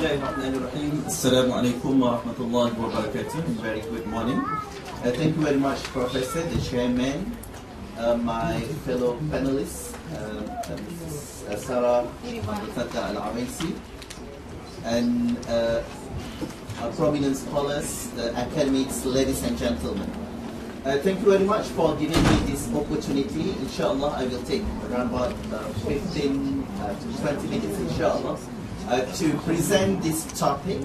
Bismillahirrahmanirrahim. Assalamu alaikum wa rahmatullahi wa barakatuh. Very good morning. Thank you very much, Professor, the Chairman, my fellow panelists, Sarah Al-Amaisi, and our prominent scholars, academics, ladies and gentlemen. Thank you very much for giving me this opportunity. Inshallah, I will take around about 15 to 20 minutes, inshallah, to present this topic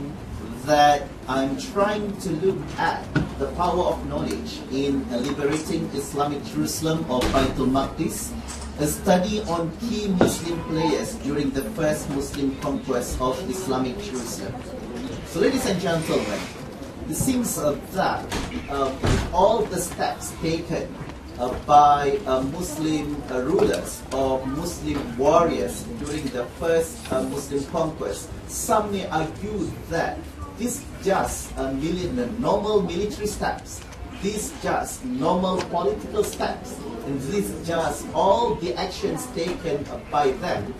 that I'm trying to look at the power of knowledge in liberating Islamicjerusalem or Baitul-Maqdis, a study on key Muslim players during the first Muslim conquest of Islamicjerusalem. So, ladies and gentlemen, it seems that all the steps taken by Muslim rulers or Muslim warriors during the first Muslim conquest, some may argue that these just normal military steps, these just normal political steps, and these just all the actions taken by them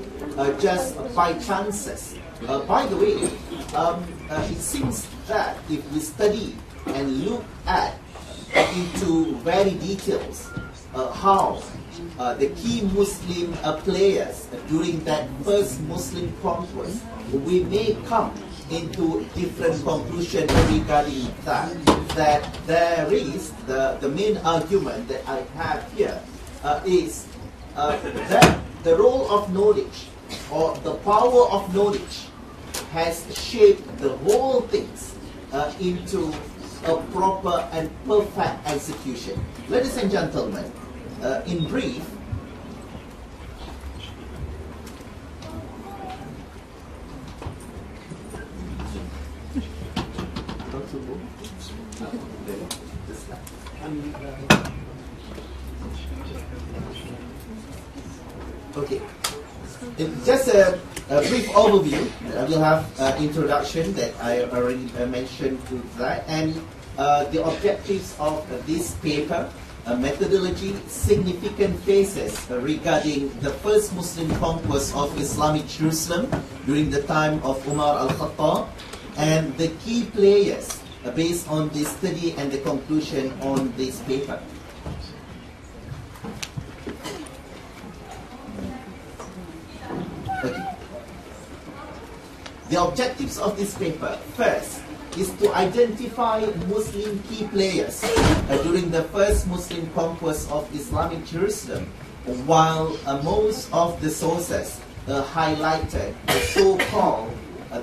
just by chances. By the way, it seems that if we study and look at into very details how the key Muslim players during that first Muslim conquest, we may come into different conclusions regarding that there is the main argument that I have here is that the role of knowledge or the power of knowledge has shaped the whole things into a proper and perfect execution. Ladies and gentlemen, in brief, okay. Just a brief overview. I will have introduction that I already mentioned to that, and the objectives of this paper, methodology, significant phases regarding the first Muslim conquest of Islamicjerusalem during the time of Umar al-Khattab, and the key players based on this study and the conclusion on this paper. Okay. The objectives of this paper, first, is to identify Muslim key players during the first Muslim conquest of Islamicjerusalem, while most of the sources highlighted the so-called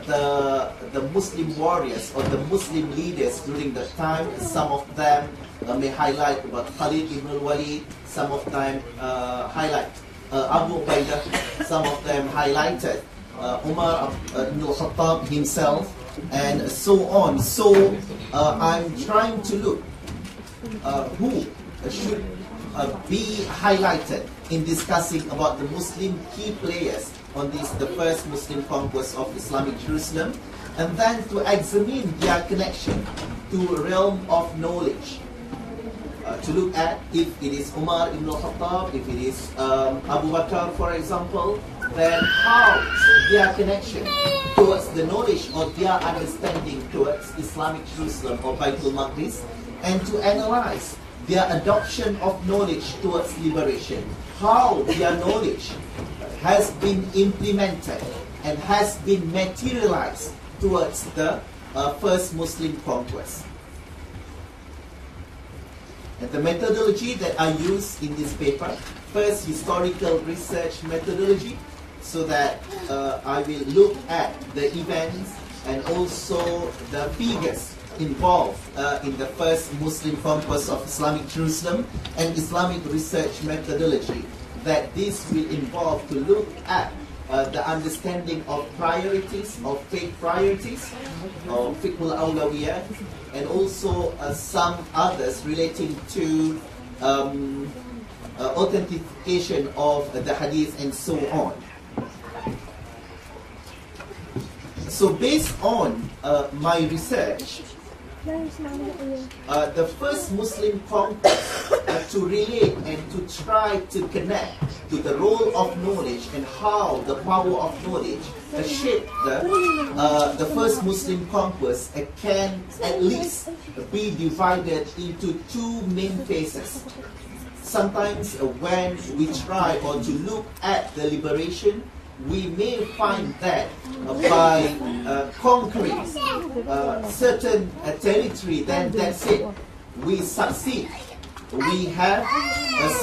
the Muslim warriors or the Muslim leaders during the time. Some of them may highlight about Khalid ibn al-Walid, some of them highlight Abu Ubaidah, some of them highlighted Umar ibn al-Khattab himself, and so on. So I'm trying to look who should be highlighted in discussing about the Muslim key players on this, the first Muslim conquest of Islamicjerusalem, and then to examine their connection to realm of knowledge. To look at if it is Umar ibn al-Khattab, if it is Abu Bakr, for example, then how their connection towards the knowledge or their understanding towards Islamicjerusalem or Baitul-Maqdis, and to analyze their adoption of knowledge towards liberation, how their knowledge has been implemented and has been materialized towards the first Muslim conquest. And the methodology that I use in this paper, first historical research methodology, so that I will look at the events and also the figures involved in the first Muslim conquest of Islamicjerusalem, and Islamic research methodology, that this will involve to look at the understanding of priorities, of faith priorities, of fiqhul awlawiyat, and also some others relating to authentication of the hadith and so on. So based on my research, the first Muslim conquest to relate and to try to connect to the role of knowledge and how the power of knowledge shaped the first Muslim conquest can at least be divided into two main phases. Sometimes when we try or to look at the liberation, we may find that by conquering certain territory, then that's it. We succeed. We have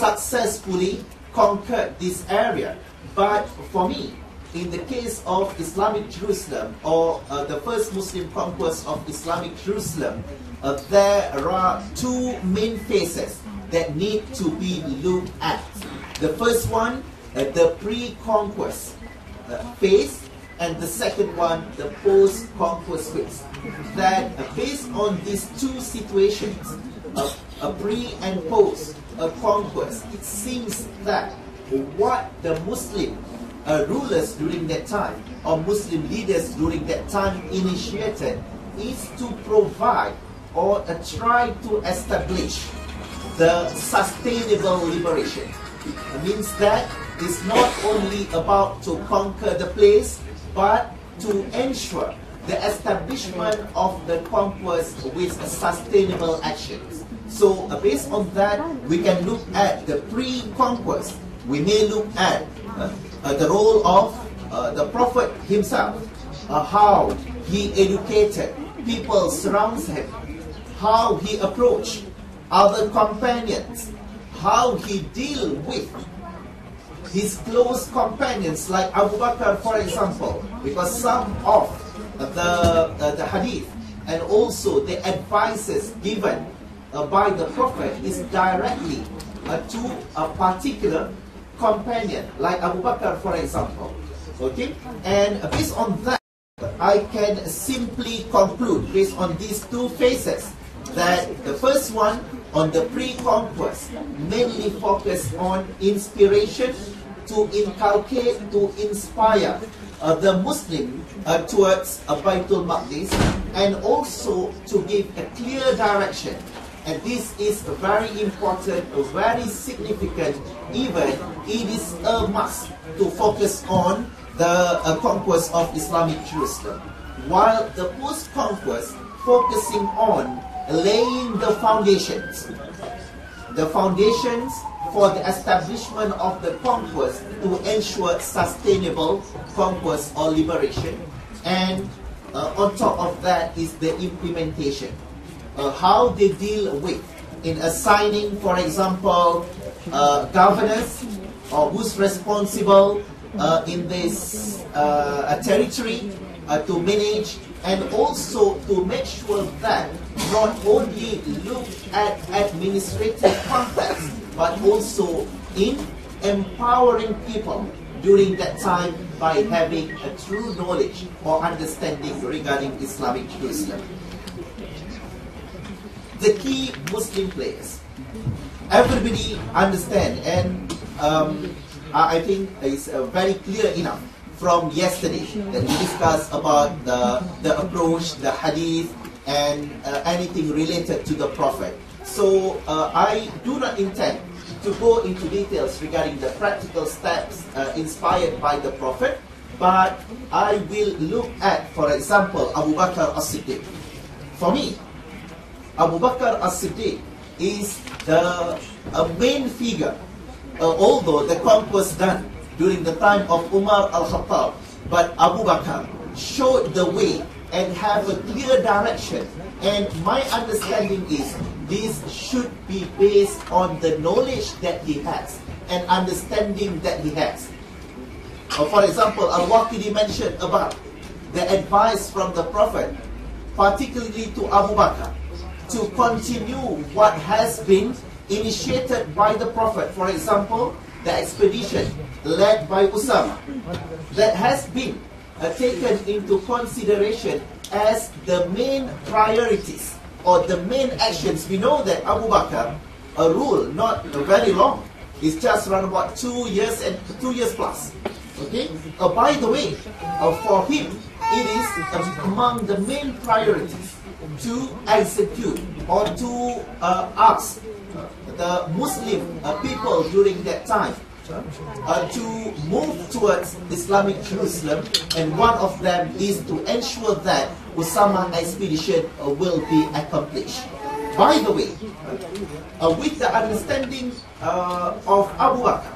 successfully conquered this area. But for me, in the case of Islamicjerusalem, or the first Muslim conquest of Islamicjerusalem, there are two main phases that need to be looked at. The first one, the pre-conquest phase, and the second one, the post-conquest phase. That based on these two situations, a pre and post-conquest, it seems that what the Muslim rulers during that time, or Muslim leaders during that time initiated, is to provide or try to establish the sustainable liberation. It means that it's not only about to conquer the place, but to ensure the establishment of the conquest with sustainable actions. So based on that, we can look at the pre-conquest. We may look at the role of the Prophet himself, how he educated people surrounds him, how he approached other companions, how he deal with his close companions like Abu Bakr, for example, because some of the hadith and also the advices given by the Prophet is directly to a particular companion like Abu Bakr, for example. Okay, and based on that, I can simply conclude based on these two phases that the first one on the pre-conquest mainly focused on inspiration, to inculcate, to inspire the Muslim towards Baitul Maqdis, and also to give a clear direction. And this is very important, very significant, even it is a must to focus on the conquest of Islamicjerusalem. While the post-conquest focusing on laying the foundations for the establishment of the conquest to ensure sustainable conquest or liberation. And on top of that is the implementation. How they deal with in assigning, for example, governors or who's responsible in this territory to manage, and also to make sure that not only look at administrative context, but also in empowering people during that time by having a true knowledge or understanding regarding Islamicjerusalem. The key Muslim players. Everybody understand, and I think it's very clear enough from yesterday that we discussed about the approach, the hadith, and anything related to the Prophet. So I do not intend to go into details regarding the practical steps inspired by the Prophet, but I will look at, for example, Abu Bakr as-Siddiq. For me, Abu Bakr as-Siddiq is the main figure, although the conquest done during the time of Umar al-Khattab, but Abu Bakr showed the way and have a clear direction. And my understanding is this should be based on the knowledge that he has and understanding that he has. For example, Al-Waqidi mentioned about the advice from the Prophet, particularly to Abu Bakr, to continue what has been initiated by the Prophet. For example, the expedition led by Usama, that has been taken into consideration as the main priorities or the main actions. We know that Abu Bakr ruled not very long. It's just around about 2 years and 2 years plus. Okay. By the way, for him, it is among the main priorities to execute or to ask the Muslim people during that time to move towards Islamic Jerusalem, and one of them is to ensure that Usama expedition will be accomplished. By the way, with the understanding of Abu Bakr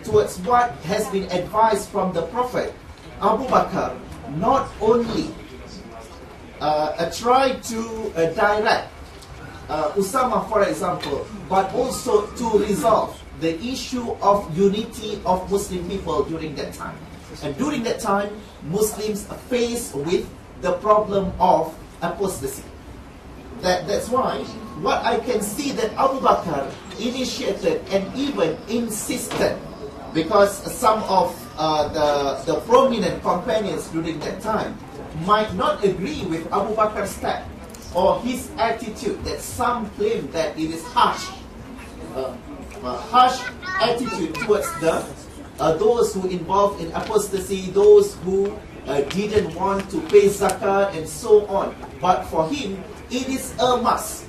towards what has been advised from the Prophet, Abu Bakr not only tried to direct Usama, for example, but also to resolve the issue of unity of Muslim people during that time. And during that time, Muslims are faced with the problem of apostasy. That's why what I can see that Abu Bakr initiated and even insisted, because some of the prominent companions during that time might not agree with Abu Bakr's step or his attitude, that some claim that it is harsh attitude towards those who involved in apostasy, those who didn't want to pay zakat and so on. But for him, it is a must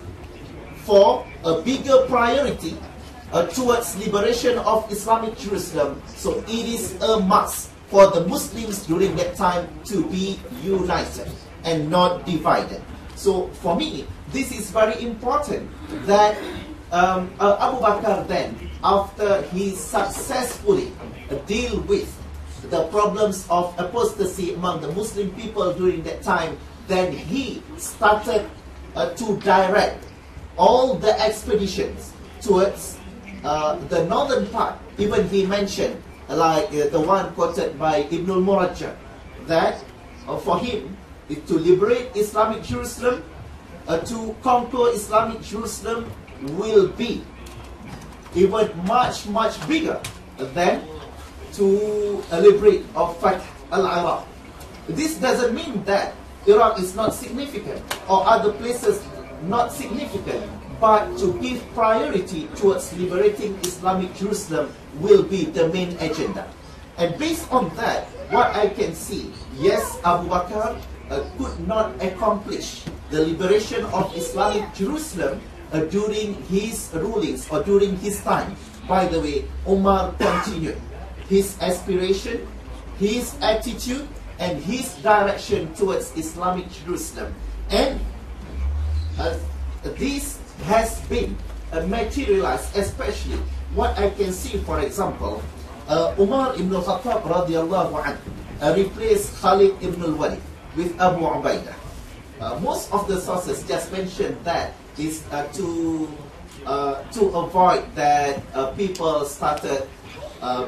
for a bigger priority towards liberation of Islamic Jerusalem. So it is a must for the Muslims during that time to be united and not divided. So for me, this is very important that Abu Bakr then, after he successfully deal with the problems of apostasy among the Muslim people during that time, then he started to direct all the expeditions towards the northern part. Even he mentioned, like the one quoted by Ibn al-Murajjah, that for him, to liberate Islamic Jerusalem, to conquer Islamic Jerusalem will be even much bigger than to liberate or fight al-Iraq. This doesn't mean that Iraq is not significant or other places not significant, but to give priority towards liberating Islamic Jerusalem will be the main agenda. And based on that, what I can see, yes, Abu Bakr could not accomplish the liberation of Islamic Jerusalem during his rulings or during his time. By the way, Umar continued his aspiration, his attitude, and his direction towards Islamic Jerusalem. And this has been materialized, especially what I can see, for example, Umar ibn al-Khattab radiallahu anhu replaced Khalid ibn al-Walid with Abu Ubaidah. Most of the sources just mentioned that is to avoid that people started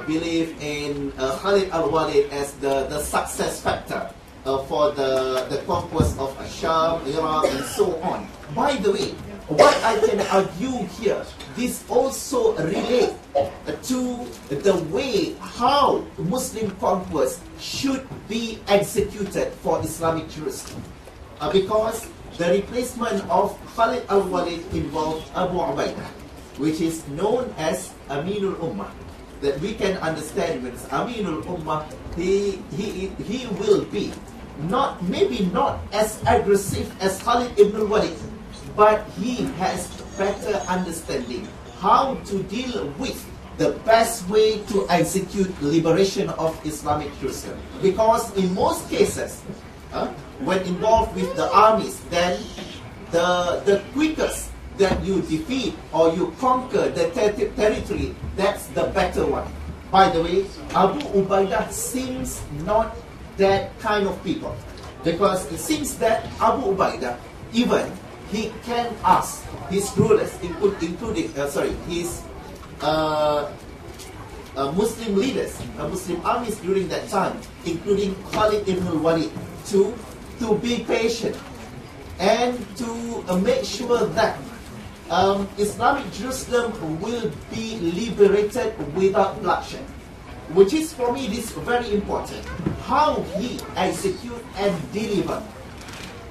believe in Khalid al-Walid as the success factor for the conquest of Sham, Iraq, and so on. By the way, what I can argue here, this also relates to the way how Muslim conquest should be executed for Islamic Jerusalem. Because the replacement of Khalid al-Walid involved Abu Ubaidah, which is known as Aminul Ummah. That we can understand when Aminul Ummah, he will be maybe not as aggressive as Khalid ibn al-Walid, but he has better understanding how to deal with the best way to execute liberation of Islamic Jerusalem. Because in most cases, when involved with the armies, then the quickest that you defeat or you conquer the territory, that's the better one. By the way, Abu Ubaidah seems not that kind of people, because it seems that Abu Ubaidah, even he can ask his rulers, including his Muslim leaders, Muslim armies during that time, including Khalid ibn al-Walid, to be patient and to make sure that Islamic Jerusalem will be liberated without bloodshed, which is for me this very important. How he execute and deliver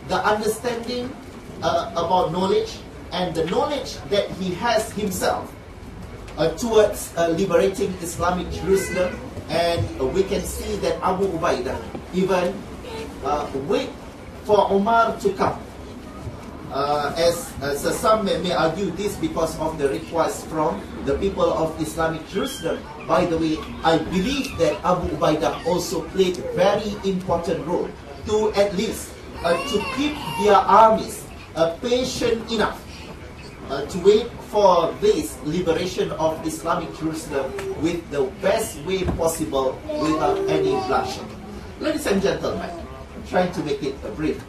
the understanding about knowledge and the knowledge that he has himself towards liberating Islamic Jerusalem. And we can see that Abu Ubaidah even wait for Umar to come as some may argue this because of the request from the people of Islamic Jerusalem. By the way, I believe that Abu Ubaidah also played a very important role to at least to keep their armies patient enough to wait for this liberation of Islamic Jerusalem with the best way possible without any bloodshed. Ladies and gentlemen, I'm trying to make it brief.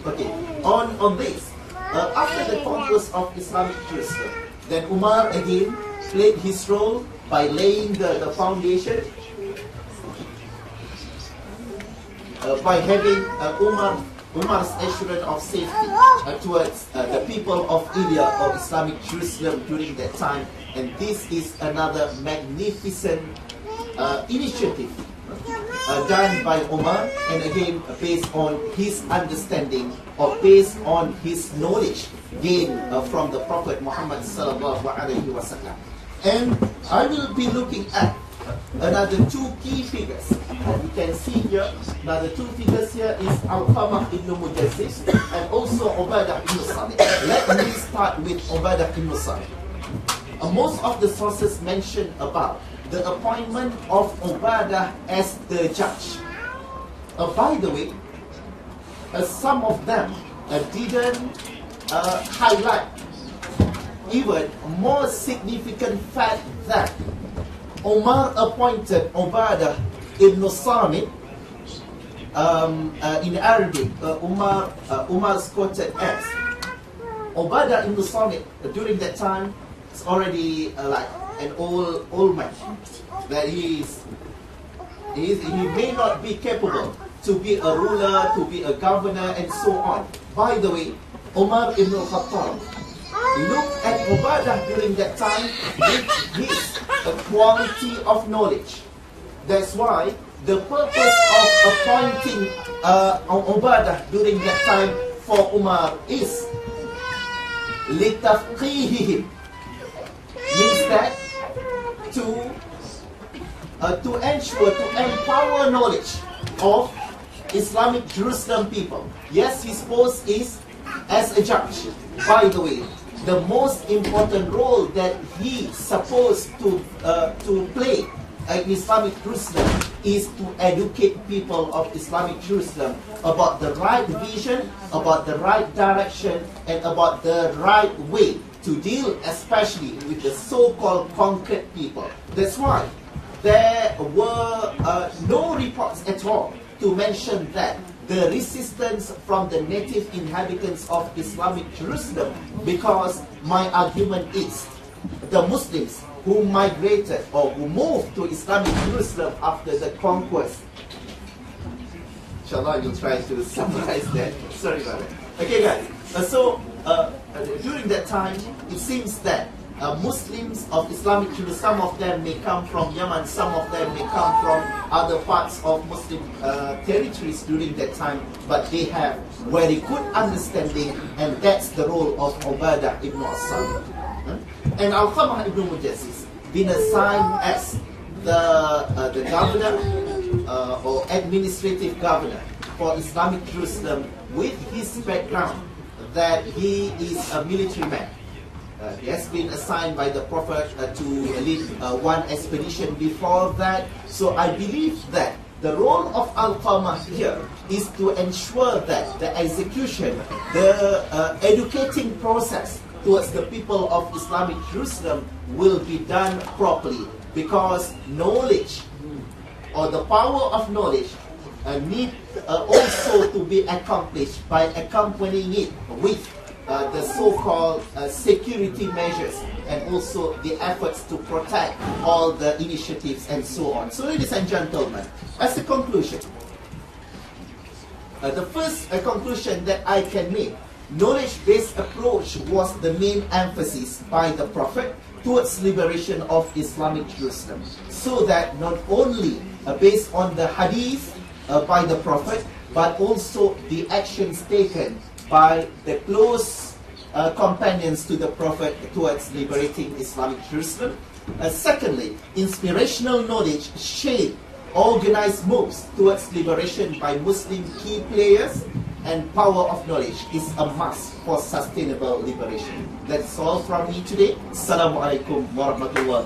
Okay, on this, after the conquest of Islamic Jerusalem, then Umar again played his role by laying the foundation, by having Umar's assurance of safety towards the people of India or Islamic Jerusalem during that time. And this is another magnificent initiative done by Umar, and again based on his understanding or based on his knowledge gained from the Prophet Muhammad sallallahu alaihi wasallam. And I will be looking at another two key figures. You can see here, another two figures here is Al-Qamah ibn Mujazzis and also Ubadah ibn Salih. Let me start with Ubadah ibn Salih. Most of the sources mention about the appointment of Ubadah as the judge. By the way, some of them didn't highlight even more significant fact that Umar appointed Ubadah ibn Samit, in Arabic, Umar's quoted as Ubadah ibn Samit during that time is already like an old man, that he may not be capable to be a ruler, to be a governor, and so on. By the way, Umar ibn Khattab looked at Ubadah during that time with his quality of knowledge. That's why the purpose of appointing Ubadah during that time for Umar is litafqihihim, means that to ensure, to empower knowledge of Islamic Jerusalem people. Yes, his post is as a judge. By the way, the most important role that he supposed to play in Islamic Jerusalem is to educate people of Islamic Jerusalem about the right vision, about the right direction, and about the right way to deal especially with the so-called conquered people. That's why there were no reports at all to mention that the resistance from the native inhabitants of Islamic Jerusalem, because my argument is the Muslims who migrated or who moved to Islamic Jerusalem after the conquest. Inshallah, you'll try to summarize that. Sorry about that. Okay, guys. During that time, it seems that Muslims of Islamic Jerusalem, some of them may come from Yemen, some of them may come from other parts of Muslim territories during that time, but they have very good understanding, and that's the role of Ubadah ibn As-Samit. And Al-Qamah ibn Mujazzis been assigned as the governor or administrative governor for Islamic Jerusalem with his background that he is a military man. He has been assigned by the Prophet to lead one expedition before that. So I believe that the role of Al-Qamah here is to ensure that the execution, the educating process towards the people of Islamic Jerusalem will be done properly, because knowledge or the power of knowledge need also to be accomplished by accompanying it with the so-called security measures, and also the efforts to protect all the initiatives and so on. So ladies and gentlemen, as a conclusion, the first conclusion that I can make, knowledge-based approach was the main emphasis by the Prophet towards liberation of Islamic Jerusalem, so that not only based on the hadith by the Prophet, but also the actions taken by the close companions to the Prophet towards liberating Islamic Jerusalem. Secondly, inspirational knowledge shaped organized moves towards liberation by Muslim key players. and power of knowledge is a must for sustainable liberation. That's all from me today. Assalamu alaikum wa rahmatullah.